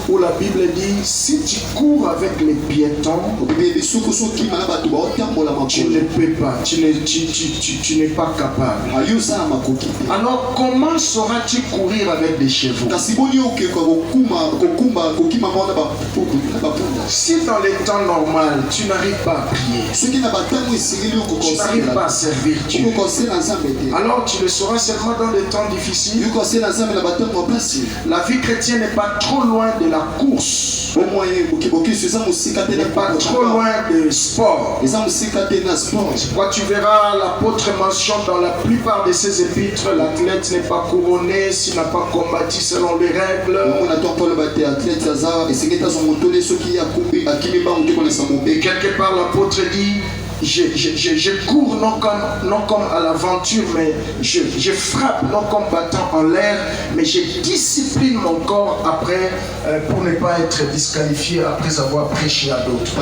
où la Bible dit, si tu cours avec les piétons, tu ne peux pas, tu n'es pas capable. Alors comment sauras-tu courir avec des chevaux? Si dans les temps normaux, tu n'arrives pas à prier, tu n'arrives pas à servir Dieu, alors tu le sauras seulement dans les temps difficiles. La vie chrétienne n'est pas trop loin de la course, n'est pas trop loin de sport. Quand tu verras l'apôtre mentionne dans la plupart de ses épîtres, l'athlète n'est pas couronné s'il n'a pas combattu selon les règles. Et quelque part l'apôtre dit, je cours non comme à l'aventure, mais je frappe non comme battant en l'air, mais je discipline mon corps après pour ne pas être disqualifié après avoir prêché à d'autres.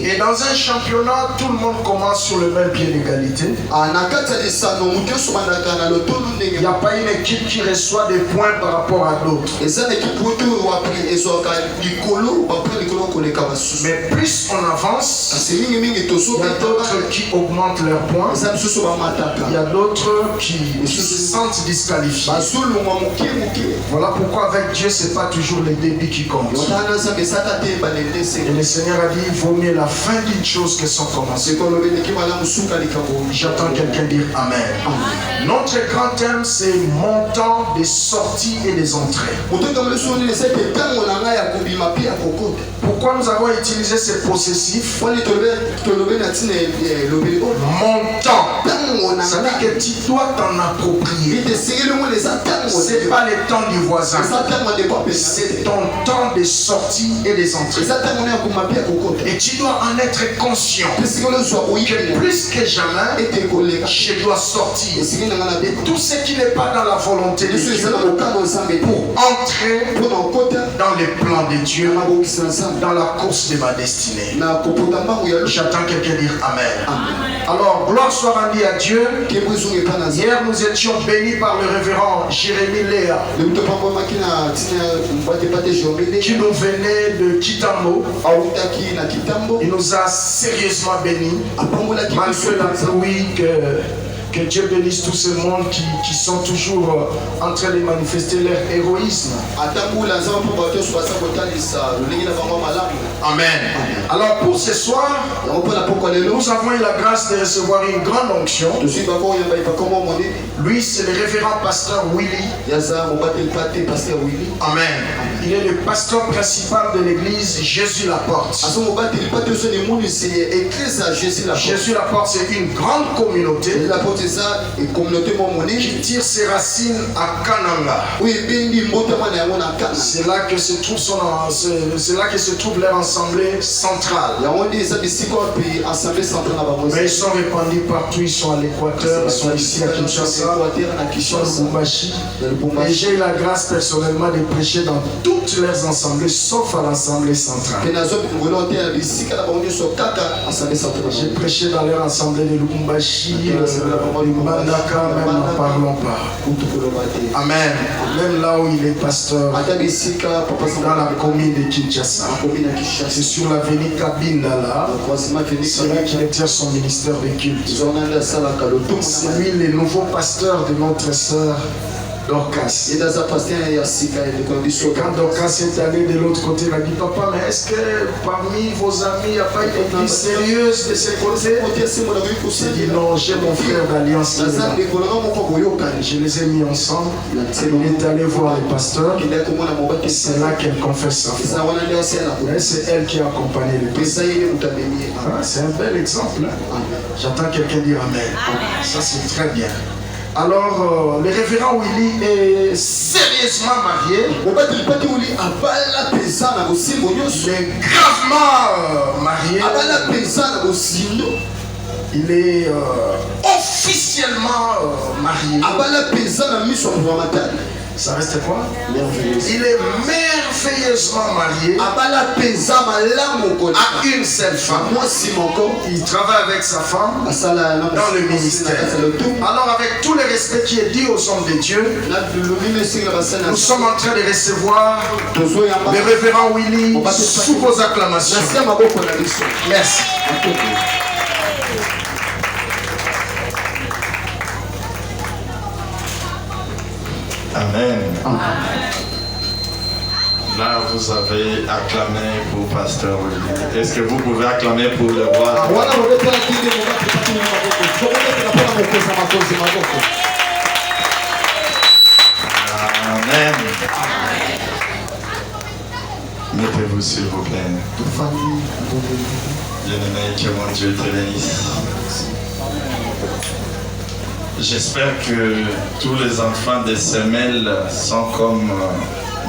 Et dans un championnat, tout le monde commence sur le même pied d'égalité. Il n'y a pas une équipe qui reçoit des points par rapport à d'autres. Mais plus on avance, il y a d'autres qui augmentent leurs points, il y a d'autres qui se sentent disqualifiés. Voilà pourquoi avec Dieu, ce n'est pas toujours les débits qui comptent. Et le Seigneur a dit, il vaut mieux la fin d'une chose que son commencement. J'entends quelqu'un dire Amen. Notre grand thème, c'est mon temps des sorties et des entrées. Pourquoi nous avons utilisé ces possessifs? Mon temps. Ça veut dire que tu dois t'en approprier. C'est pas le temps du voisin. C'est ton temps de sortie et des entrées. Et tu dois en être conscient que plus que jamais, je dois sortir. Et tout ce qui n'est pas dans la volonté de Dieu pour entrer dans les plans de Dieu, dans la course de ma destinée. J'attends quelqu'un dire Amen. Alors, gloire soit rendue à Dieu. Hier, nous étions bénis par le révérend Jérémie Léa, qui nous venait de Kitambo. Il nous a sérieusement bénis, malgré la pluie. Que Dieu bénisse tout ce monde qui sont toujours en train de manifester leur héroïsme. Amen. Alors pour ce soir, nous avons eu la grâce de recevoir une grande onction. Lui, c'est le révérend pasteur Willy. Amen. Il est le pasteur principal de l'église Jésus la Porte. Jésus la Porte, c'est une grande communauté qui tire ses racines à Kananga. C'est là que se trouve leur assemblée centrale. Mais ils sont répandus partout, ils sont à l'Équateur, ils sont ici à Kinshasa, ils sont à Lubumbashi. Et j'ai eu la grâce personnellement de prêcher dans toutes leurs assemblées, sauf à l'assemblée centrale. J'ai prêché dans leur assemblée de Lubumbashi, Mbandaka, même n'en parlons pas. Amen. Même là où il est pasteur, dans la commune de Kinshasa, c'est sur l'avenue Kabinda là, c'est là qu'il exerce son ministère de culte. C'est lui le nouveau pasteur de notre sœur Dorcas. Et quand Dorcas est allé de l'autre côté, il a dit papa, mais est-ce que parmi vos amis, il n'y a pas une église sérieuse de ce côté? J'ai dit non, j'ai mon frère d'alliance. Je les ai mis ensemble. Il est allé voir le pasteur. C'est là qu'elle confesse sa foi. C'est elle qui a accompagné le pasteur. C'est un bel exemple. J'entends quelqu'un dire Amen. Ça c'est très bien. Alors, le révérend Willy est sérieusement marié. Il est gravement marié. Il est officiellement marié. Ça reste quoi? Il est merveilleusement marié à une seule femme. Il travaille avec sa femme dans le ministère. Alors avec tout le respect qui est dit aux hommes de Dieu, nous sommes en train de recevoir le révérend Willy sous vos acclamations. Merci. Amen. Là, vous avez acclamé pour Pasteur Olivier. Est-ce que vous pouvez acclamer pour le roi? Amen. Mettez-vous s'il vous plaît. Bien-aimé, que mon Dieu te bénisse. J'espère que tous les enfants des semelles sont comme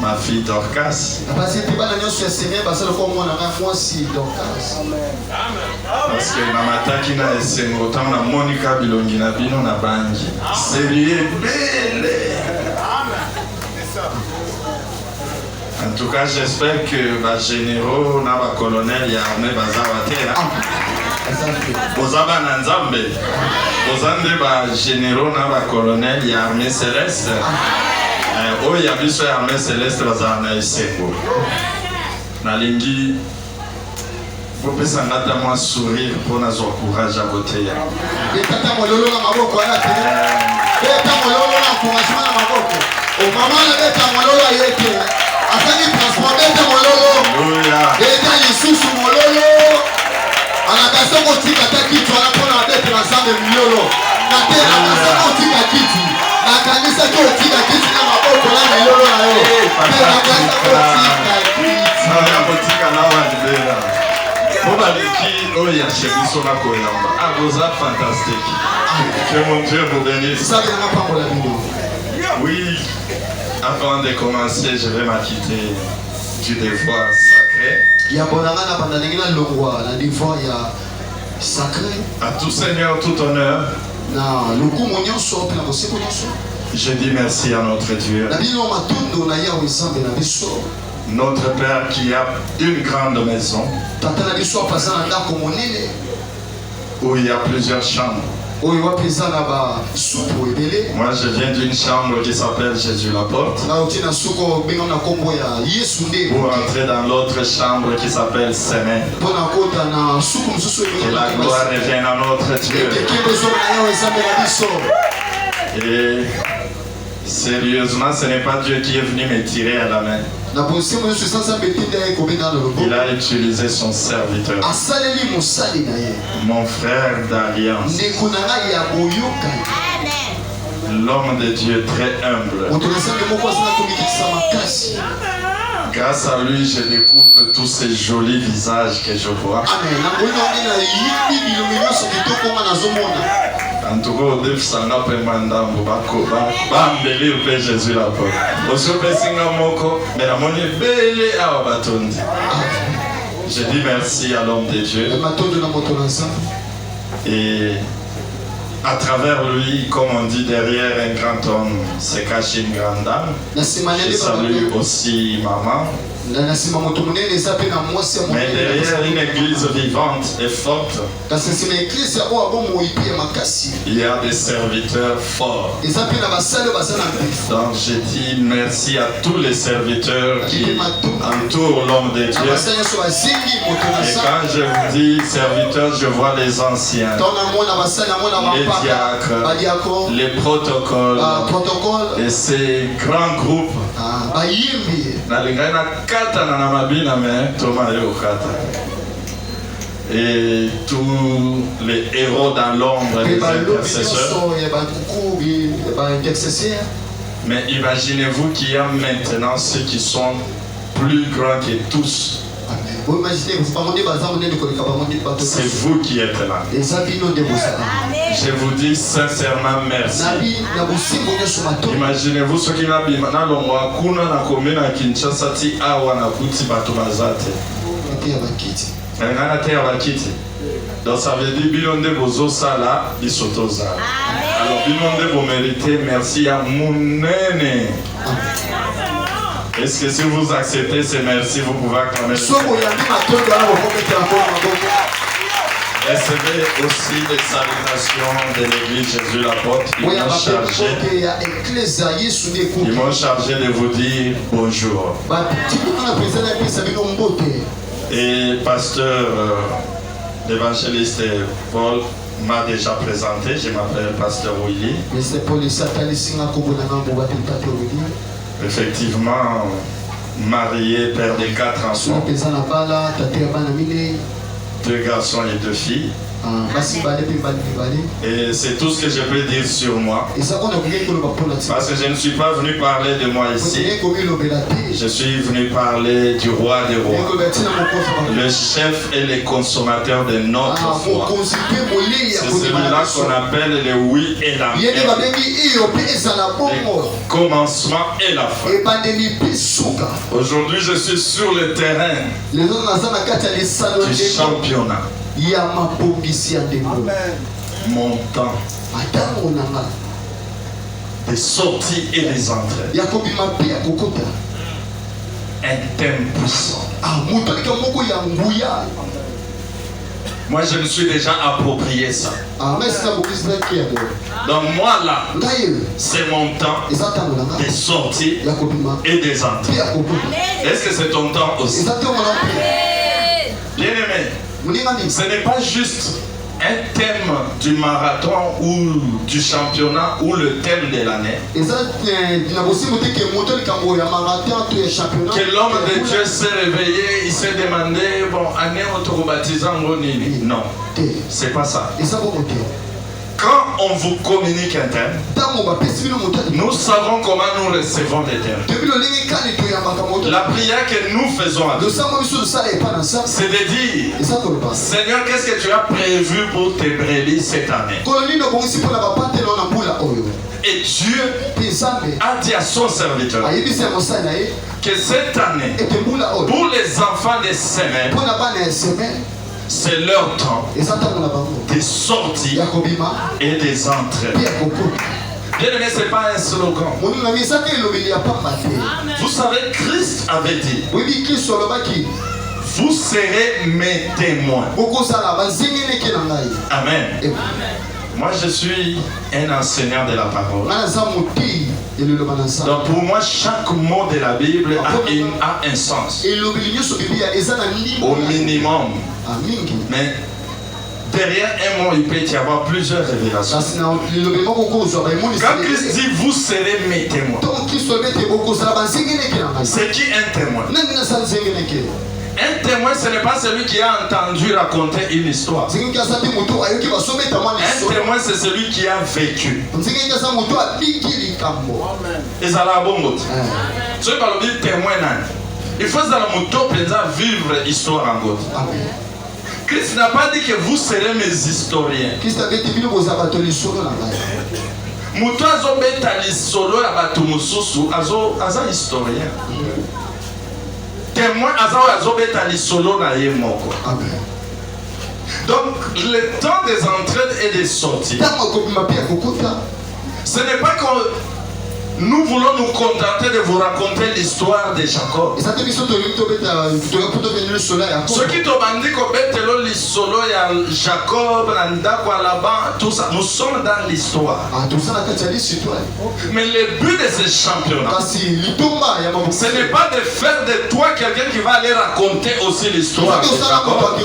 ma fille Dorcas. Parce que namataki na esengo tant na Monica bilongina bino na bangi. C'est belle. En tout cas, j'espère que les généraux na ba colonel ya armée bazawa tela. Bozaba na Nzambe. Bozande ba généraux na ba colonel ya armée céleste. Oyo ya biso ya armée céleste bazala na esengo. Nalingi popesa ngata mwa sourire pour nazwa courage à voter. Betata mololo na maboko ya te. Beta mololo na encouragement na maboko. O mama na beta mololo ayete. Afani transporter de mololo. Beta lisusu mololo. Anakasa kotika takiti wana pona beta na sambe milolo. Na te anakasa kotika kiti. Na kanisa kotika kiti na maboko na milolo na yo. Beta anakasa kotika kiti. Na kotika na wadibela. Bobaliki oya chebiso na koyamba. Aboza fantastique. Que mon Dieu vous bénisse. Oui, avant de commencer, je vais m'acquitter du devoir sacré. À tout Seigneur, tout honneur. Je dis merci à notre Dieu. Notre Père qui a une grande maison où il y a plusieurs chambres. Moi je viens d'une chambre qui s'appelle Jésus la porte. Pour entrer dans l'autre chambre qui s'appelle Sémé. Que la gloire revienne à notre Dieu. Et sérieusement, ce n'est pas Dieu qui est venu me tirer à la main. Il a utilisé son serviteur, mon frère d'alliance, l'homme de Dieu très humble. Grâce à lui, je découvre tous ces jolis visages que je vois. En tout cas, au début, ça n'a pas mandambo bambeli ou Jésus la porte. Aussi au Pessinga Moko, mais la monnaie belle à Batondi. Je dis merci à l'homme de Dieu. Et à travers lui, comme on dit, derrière un grand homme se cache une grande dame. Je salue aussi maman. Mais derrière une église vivante et forte, il y a des serviteurs forts. Donc je dis merci à tous les serviteurs qui entourent l'homme de Dieu. Et quand je vous dis serviteurs, je vois les anciens, les diacres, les protocoles et ces grands groupes. Et tous les héros dans l'ombre, les intercesseurs. Mais imaginez-vous qu'il y a maintenant ceux qui sont plus grands que tous. C'est vous qui êtes là. Je vous dis sincèrement merci. Imaginez-vous ce qu'il a dit maintenant. Donc ça veut dire bilonde bozo sala bisotoza. Alors bilonde vous méritez merci à Mounene. Est-ce que si vous acceptez ces merci, vous pouvez acclamer le Seigneur? Recevez aussi les salutations de l'église Jésus l'apôtre. Ils m'ont chargé de vous dire bonjour. Et pasteur l'évangéliste Paul m'a déjà présenté. Je m'appelle pasteur Willy. Effectivement, marié, père de 4 enfants. 2 garçons et 2 filles. Et c'est tout ce que je peux dire sur moi. Parce que je ne suis pas venu parler de moi ici. Je suis venu parler du roi des rois, le chef et le consommateur de notre foi. C'est celui-là qu'on appelle le oui et la le commencement et la fin. Aujourd'hui, je suis sur le terrain du championnat. Mon temps des sorties et des entrées. Un thème puissant. Moi, je me suis déjà approprié ça. Donc moi là, c'est mon temps des sorties et des entrées. Est-ce que c'est ton temps aussi? Bien aimé, ce n'est pas juste un thème du marathon ou du championnat ou le thème de l'année. Que l'homme de Dieu s'est réveillé, il s'est demandé, bon, année autobaptisant, non, c'est pas ça. Quand on vous communique un thème, nous savons comment nous recevons les thèmes. La prière que nous faisons, c'est de dire, Seigneur, qu'est-ce que tu as prévu pour tes brebis cette année? Et Dieu a dit à son serviteur que cette année, pour les enfants des semaines, c'est leur temps des sorties et des entrées. Bien aimé, ce n'est pas un slogan. Vous savez, Christ avait dit, vous serez mes témoins. Amen. Moi, je suis un enseignant de la parole. Donc pour moi, chaque mot de la Bible a un sens. Au minimum. Mais derrière un mot, il peut y avoir plusieurs révélations. Quand Christ dit, vous serez mes témoins, c'est qui un témoin? Un témoin, ce n'est pas celui qui a entendu raconter une histoire. Un témoin, c'est celui qui a vécu. Et ça l'a bon mot. Ce que l'on dit témoin, il faut vivre l'histoire en God. Christ n'a pas dit que vous serez mes historiens. Christ avait dit que vous avez des historiens. Muto azobeta lisolo ya batu mususu aza historien. Témoin azobeta lisolo na ye moko. Amen. Donc le temps des entrées et des sorties, ce n'est pas que nous voulons nous contenter de vous raconter l'histoire de Jacob. Ce qui te dit que l'histoire de Jacob, tout ça, nous sommes dans l'histoire. Mais le but de ce championnat, ce n'est pas de faire de toi quelqu'un qui va aller raconter aussi l'histoire de Jacob.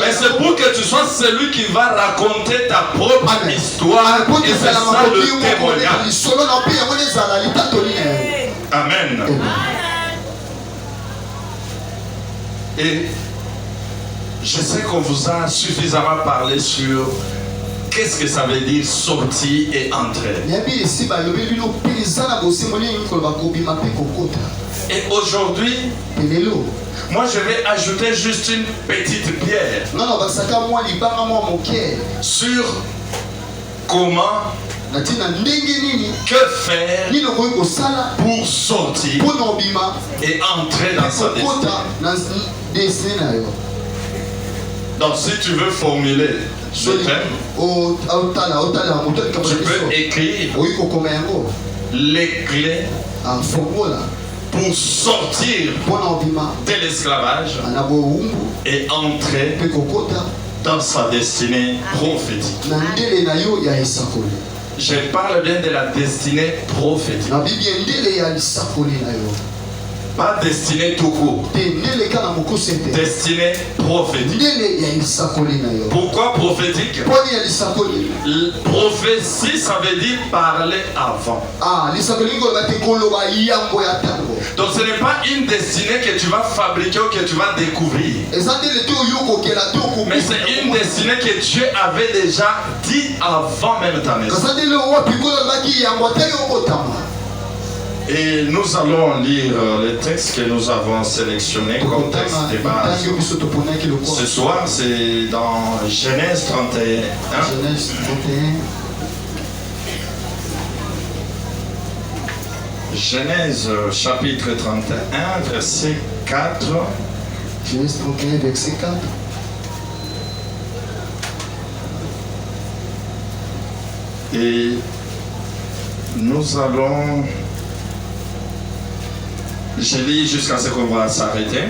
Mais c'est pour que tu sois celui qui va raconter ta propre histoire. Et c'est ça le témoignage. Amen. Et je sais qu'on vous a suffisamment parlé sur qu'est-ce que ça veut dire sortie et entrée. Et aujourd'hui, moi je vais ajouter juste une petite pierre sur comment, que faire pour sortir et entrer dans sa destinée. Donc si tu veux formuler ce thème, tu peux écrire les clés pour sortir de l'esclavage et entrer dans sa destinée prophétique. Je parle bien de la destinée prophétique. Pas destinée tout court. Destinée prophétique. Pourquoi prophétique? Prophétie, ça veut dire parler avant. Donc ce n'est pas une destinée que tu vas fabriquer ou que tu vas découvrir. Mais c'est une destinée que Dieu avait déjà dit avant même ta naissance. Et nous allons lire les textes que nous avons sélectionnés comme texte de base. Ce soir, c'est dans Genèse 31. Genèse 31. Genèse chapitre 31, verset 4. Genèse 31, verset 4. Et nous allons... Je lis jusqu'à ce qu'on va s'arrêter.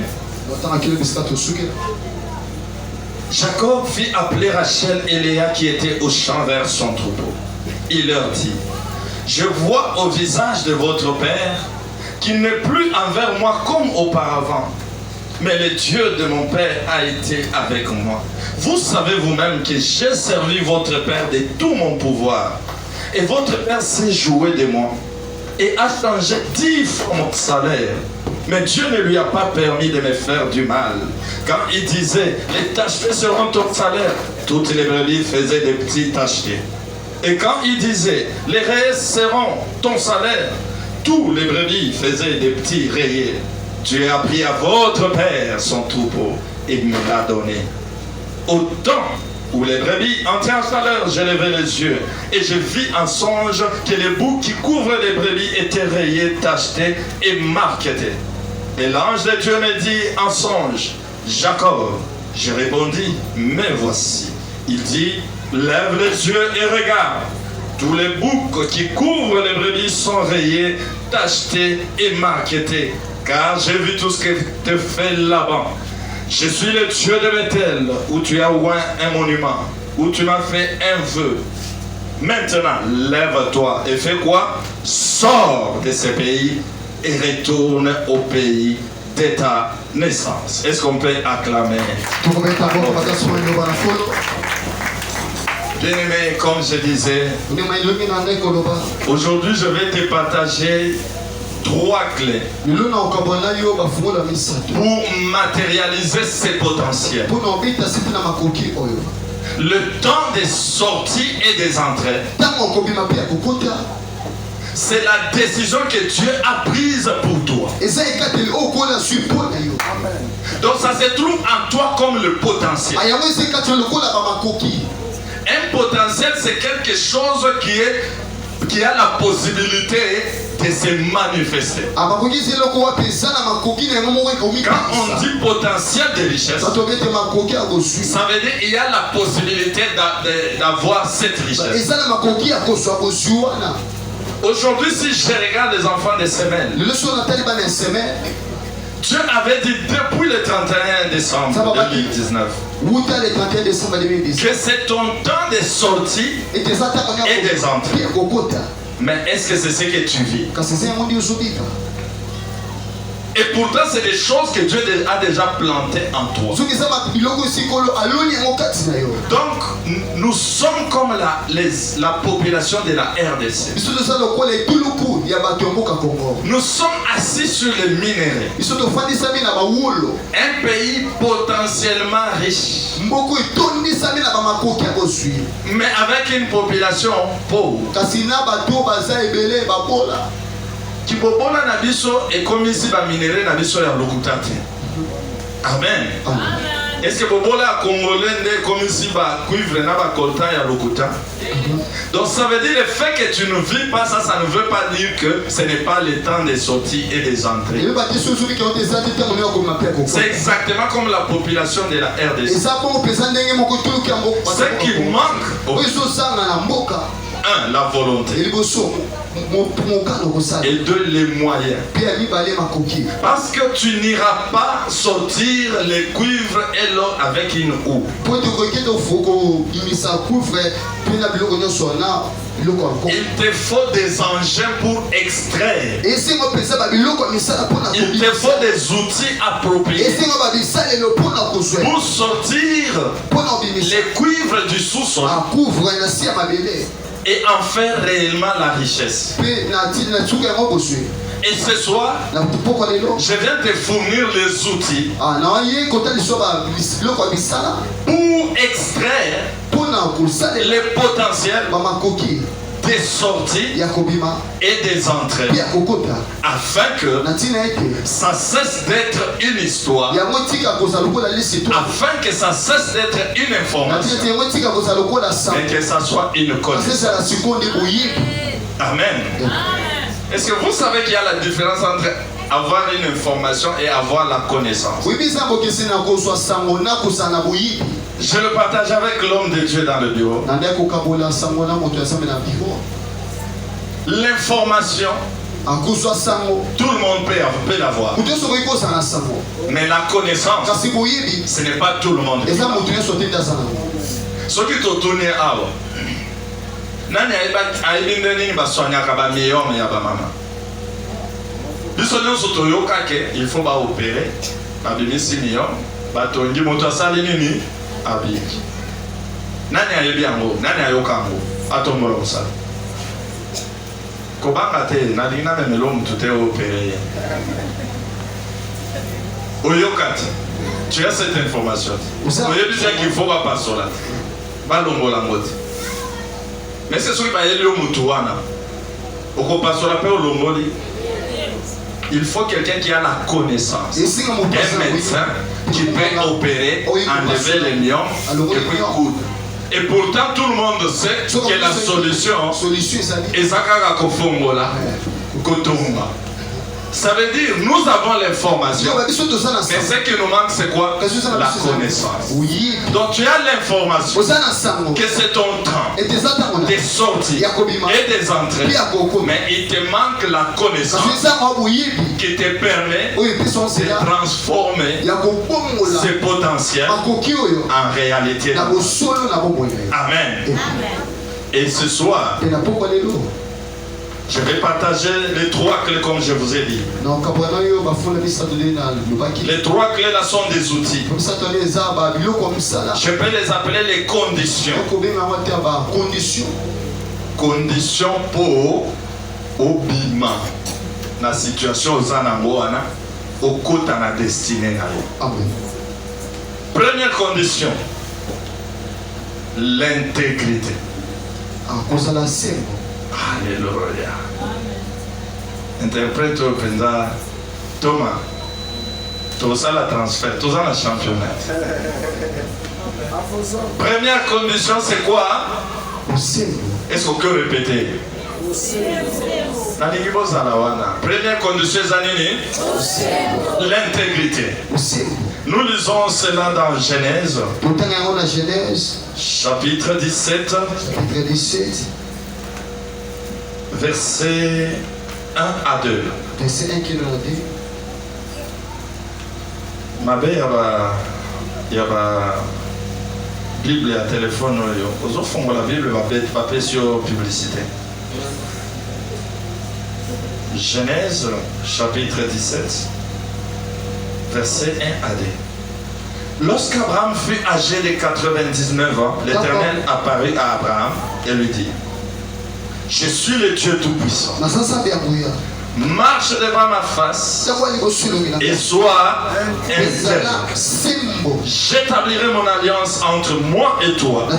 Jacob fit appeler Rachel et Léa qui étaient au champ vers son troupeau. Il leur dit: je vois au visage de votre père qu'il n'est plus envers moi comme auparavant. Mais le Dieu de mon père a été avec moi. Vous savez vous-même que j'ai servi votre père de tout mon pouvoir. Et votre père s'est joué de moi et a changé 10 fois mon salaire. Mais Dieu ne lui a pas permis de me faire du mal. Quand il disait: les tachetés seront ton salaire, toutes les brebis faisaient des petits tachetés. Et quand il disait: les rayés seront ton salaire, tous les brebis faisaient des petits rayés. Dieu a pris à votre père son troupeau et me l'a donné. Au temps où les brebis entraient en chaleur, je levai les yeux et je vis en songe que les bouts qui couvrent les brebis étaient rayés, tachetés et marquetés. Et l'ange de Dieu me dit en songe: Jacob. Je répondis: mais voici. Il dit: lève les yeux et regarde. Tous les boucs qui couvrent les brebis sont rayés, tachetés et marquetés. Car j'ai vu tout ce que te fait Laban. Je suis le Dieu de Bethel, où tu as oint un monument, où tu m'as fait un vœu. Maintenant, lève-toi et fais quoi? Sors de ce pays et retourne au pays de ta naissance. Est-ce qu'on peut acclamer? Bien aimé, comme je disais, aujourd'hui je vais te partager 3 clés pour matérialiser ses potentiels. Le temps des sorties et des entrées, c'est la décision que Dieu a prise pour toi. Donc ça se trouve en toi comme le potentiel. Un potentiel, c'est quelque chose qui a la possibilité de se manifester. Quand on dit potentiel de richesse, ça veut dire qu'il y a la possibilité d'avoir cette richesse. Aujourd'hui, si je regarde les enfants de semaine, Dieu avait dit depuis le 31 décembre 2019 que c'est ton temps de sortie et des entrées. Mais est-ce que c'est ce que tu vis? Et pourtant, c'est des choses que Dieu a déjà plantées en toi. Donc, nous sommes comme la population de la RDC. Nous sommes assis sur les minéraux. Un pays potentiellement riche, mais avec une population pauvre. Kibobola na biso ekomisi ba minéraux na biso ya lokuta te. Amen. Est-ce que bobola congolais ne komisi ba cuivre na ba coltan ya lokuta? Donc ça veut dire le fait que tu ne vis pas ça, ça ne veut pas dire que ce n'est pas le temps des sorties et des entrées. C'est exactement comme la population de la RDC. Ce qui manque un, la volonté. Et deux, les moyens. Parce que tu n'iras pas sortir les cuivres et l'or avec une houe. Il te faut des engins pour extraire. Il te faut des outils appropriés pour sortir les cuivres du sous-sol et en faire réellement la richesse. Et ce soir, je viens te fournir les outils pour extraire les potentiels des sorties et des entrées, afin que ça cesse d'être une histoire, afin que ça cesse d'être une information, mais que ça soit une connaissance. Amen. Est-ce que vous savez qu'il y a la différence entre avoir une information et avoir la connaissance? Je le partage avec l'homme de Dieu dans le bureau. L'information, tout le monde peut l'avoir. Mais la connaissance, ce n'est pas tout le monde. Ce qui te tourne à nani aibinde nini baswanyaka ba miyome ya ba mama biso nyonso toyoka ke il faut ba opérer ba bimisi miyome batongi moto asali nini abiki nani ayebi yango nani ayoka yango atombola kosala kobanga te nalingi namemela omutu te opérer oyoka te tu as cette information oyebi te qu'il faut bapasola balongola ngo te. Mais c'est ce qui va y aller au Moutouana. Il faut quelqu'un qui a la connaissance. Un médecin qui peut opérer, enlever les myomes et puis coudre. Et pourtant, tout le monde sait que la solution est Zakara Kofongola, Kotomba. Ça veut dire, nous avons l'information, mais ce qui nous manque, c'est quoi? La connaissance. Donc tu as l'information que c'est ton temps, des sorties et des entrées, mais il te manque la connaissance qui te permet de transformer ces potentiels en réalité. Amen. Et ce soir, je vais partager les trois clés comme je vous ai dit. Les trois clés là sont des outils. Je peux les appeler les conditions. Conditions pour obima. La situation aux anangoana, au côté à la destinée. Première condition, l'intégrité. Alléluia. Interprète au Penda Thomas. Tout ça la transfert, tout ça la championnat. Première condition, c'est quoi? Est-ce qu'on peut répéter? Première condition, l'intégrité. Nous lisons cela dans Genèse, chapitre 17. Verset 1 à 2. Verset 1 qui nous a dit. Ma belle, il y a la Bible et le téléphone. Aux autres font la Bible, va pas sur publicité. Genèse, chapitre 17, verset 1 à 2. Lorsqu'Abraham fut âgé de 99 ans, l'Éternel apparut à Abraham et lui dit: je suis le Dieu Tout-Puissant. Marche devant ma face et sois intelligent. J'établirai mon alliance entre moi et toi et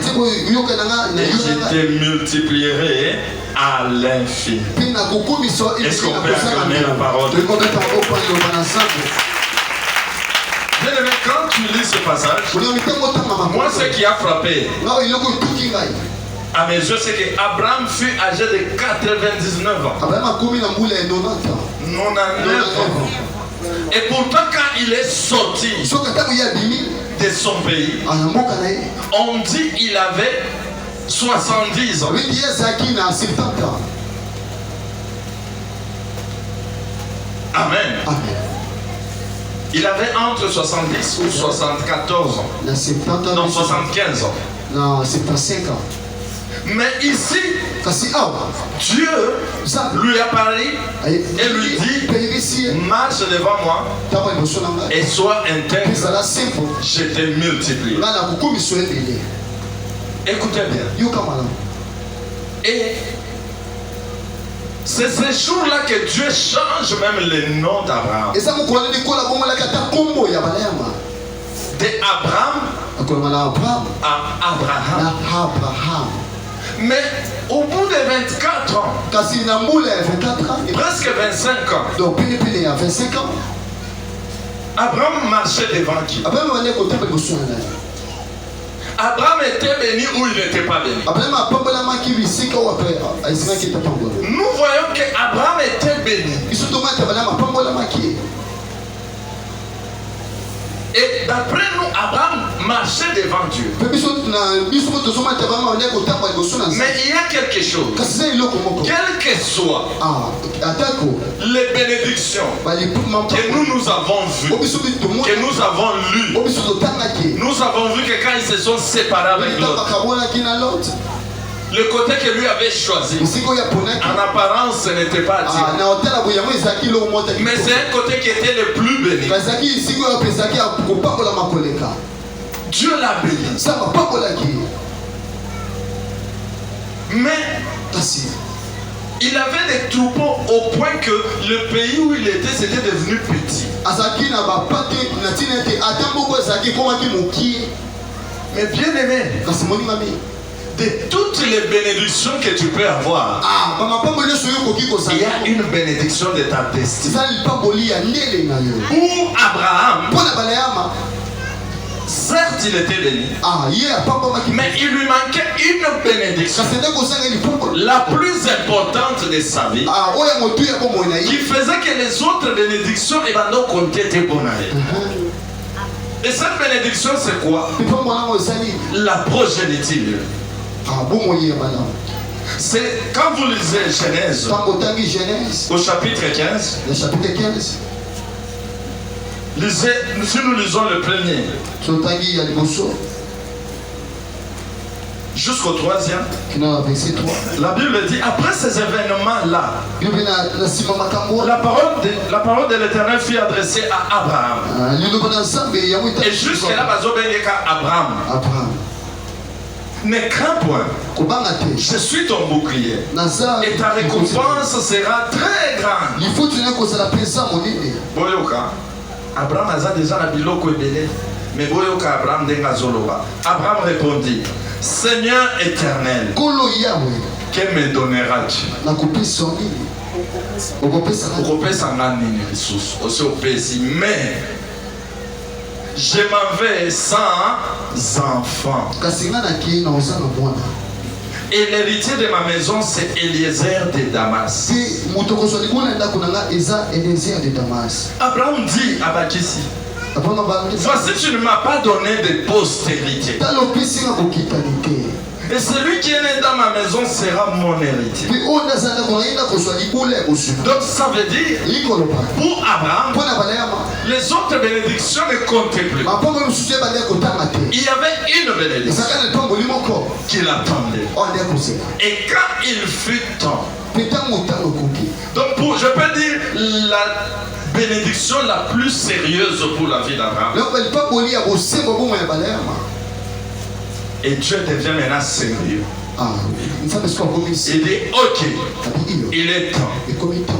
je te multiplierai à l'infini. Est-ce qu'on peut acclamer la parole de Dieu? Bien-aimé, quand tu lis ce passage, moi ce qui a frappé à mes yeux, c'est qu'Abraham fut âgé de 99 ans. 99 ans. Et pourtant, quand il est sorti de son pays, on dit qu'il avait 70 ans. Oui, Yazaki na 70 ans. Amen. Amen. Il avait entre 70 ou 74 ans. Na 70 ans. Non, 75 ans. Non, 75 ans. Mais ici, Dieu lui a parlé et lui dit, marche devant moi et sois intègre, je t'ai multiplié. Écoutez bien. Et c'est ce jour-là que Dieu change même le nom d'Abraham. De Abraham à Abraham. Mais au bout de 24 ans, presque 25 ans, donc il y a 25 ans, Abraham marchait devant qui? Abraham était béni ou il n'était pas béni? Nous voyons qu'Abraham était béni. Et d'après nous, Abraham marchait devant Dieu. Mais il y a quelque chose. Quel que soit les bénédictions que nous avons vues, que nous avons lues, nous avons vu que quand ils se sont séparés avec l'autre, le côté que lui avait choisi, en apparence, ce n'était pas attirant. Mais c'est un côté qui était le plus béni. Dieu l'a béni. Mais il avait des troupeaux au point que le pays où il était, c'était devenu petit. Mais bien aimé, de toutes les bénédictions que tu peux avoir, il y a une bénédiction de ta destinée. Pour Abraham, certes il était béni, mais il lui manquait une bénédiction, la plus importante de sa vie, qui faisait que les autres bénédictions étaient bonnes. Et cette bénédiction c'est quoi? La progéniture. C'est quand vous lisez Genèse au chapitre 15, lisez, si nous lisons le premier jusqu'au 3e, la Bible dit, après ces événements-là, la parole de l'Éternel fut adressée à Abraham. Et jusqu'à là, Abraham. Ne crains point, je suis ton bouclier et ta récompense sera très grande. Boyoka, Abraham a déjà la biloko ebele, mais Boyoka Abraham denga zoloba. Abraham répondit, Seigneur éternel, que me donneras-tu? Mais je m'en vais sans enfant. Et l'héritier de ma maison, c'est Eliezer de Damas. Abraham dit à Bakissi, voici, tu ne m'as pas donné de postérité. Et celui qui est né dans ma maison sera mon héritier. Donc ça veut dire, pour Abraham, les autres bénédictions ne comptaient plus. Il y avait une bénédiction qui l'attendait. Et quand il fut temps, donc je peux dire la bénédiction la plus sérieuse pour la vie d'Abraham. Et Dieu devient maintenant sérieux. Il dit, ok, il est temps.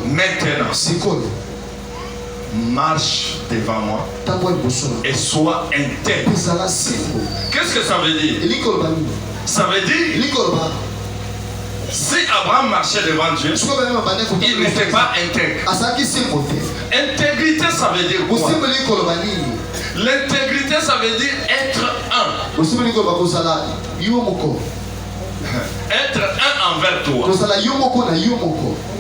Maintenant, marche devant moi et sois intègre. Qu'est-ce que ça veut dire? Ça veut dire, si Abraham marchait devant Dieu, il n'était pas intègre. Intégrité, ça veut dire quoi? L'intégrité, ça veut dire être un. Être un envers toi.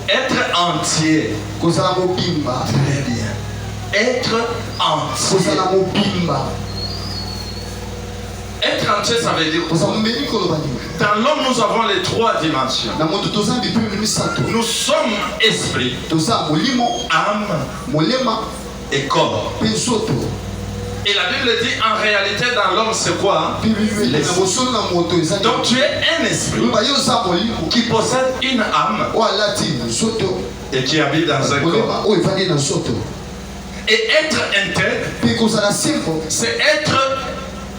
Être entier. Très bien. Être entier. Être entier, ça veut dire quoi? Dans l'homme, nous avons les 3 dimensions. Nous sommes esprit, âme et corps. Et la Bible dit en réalité dans l'homme c'est quoi? Donc tu es un esprit qui possède une âme et qui habite dans un corps. Et être intègre, c'est être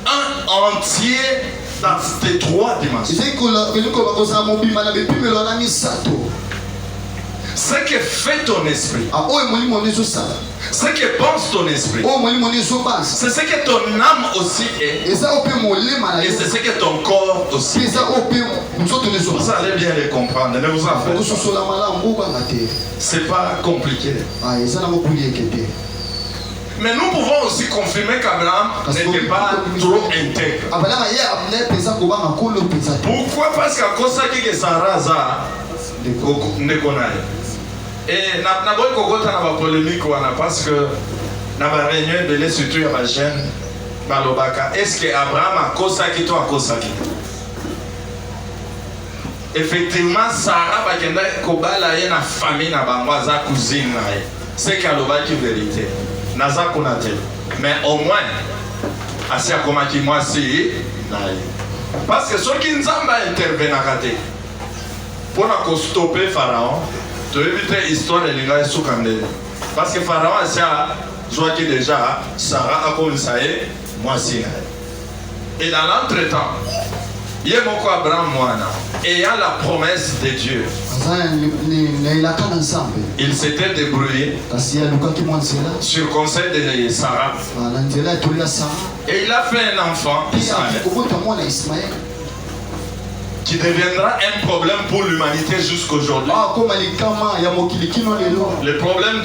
un entier dans ces 3 dimensions. Ce que fait ton esprit, ce que pense ton esprit, c'est ce que ton âme aussi est, et c'est ce que ton corps aussi est. Vous allez bien les comprendre, ne vous en faites pas. C'est pas compliqué. Mais nous pouvons aussi confirmer qu'Abraham n'était pas trop intègre. Pourquoi? Parce qu'à cause de Sarah, et n'a pas de polémique parce que dans la réunion de l'institut à la jeune est-ce que Abraham a cause qui toi a cause qui? Effectivement, Sarah va kenda kobala na famille na bangoza cousine na c'est qu'elle va dire vérité. Naza konate. Mais au moins asia koma ki moi si parce que ceux qui nzamba intervenir raté pour na stopper Pharaon. Tu éviter l'histoire de l'Inga Soukandé. Parce que Pharaon a joué déjà, Sarah a commencé moi aussi. Et dans l'entretemps, il y a beaucoup Abraham Moana. Et il y a la promesse de Dieu. Il s'était débrouillé sur conseil de Sarah. Et il a fait un enfant, Ismaël, qui deviendra un problème pour l'humanité jusqu'aujourd'hui. Le problème